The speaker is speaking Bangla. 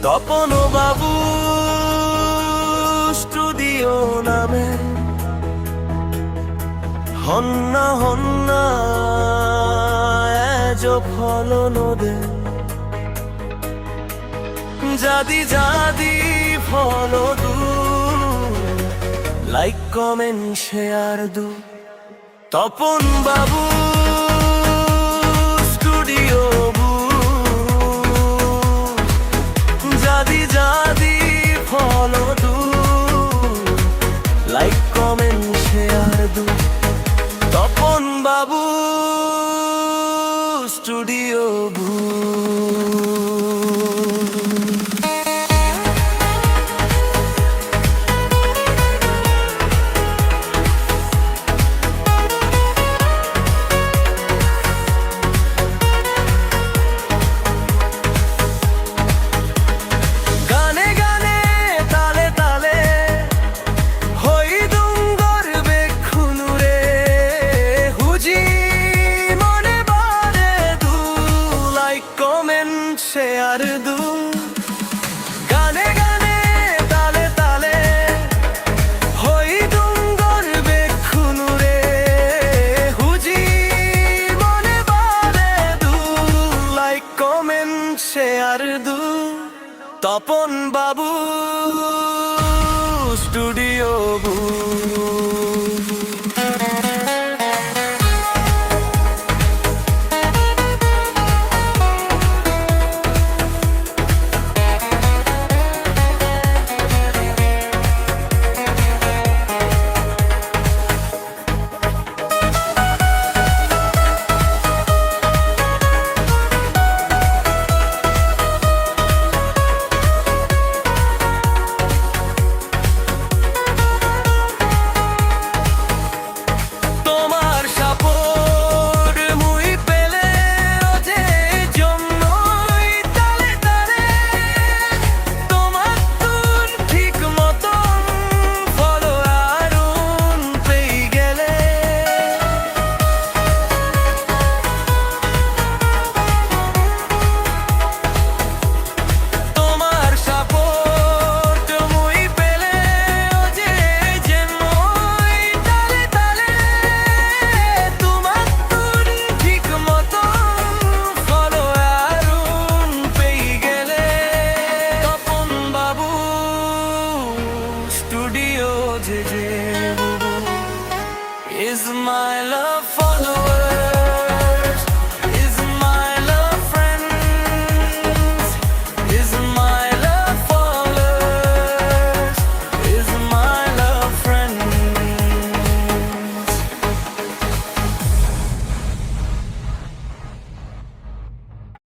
তপন বাবু স্টুডিও নামে হন্না হন্না এজো ফলনদে জাদি জাদি ফলদু লাইক কমেন্ট শেয়ার দু তপন বাবু স্টুডিও জাদি জাদি ফলদু লাইক কমেন্ট শেয়ার দু তপন বাবু স্টুডিও শেয়ার দু গানে গানে তালে তালে হই ডুঙ্গর বেখুনুরে হুজি মনে বারে দু লাইক কমেন্ট শেয়ার দু তপন বাবু studio Is my love following?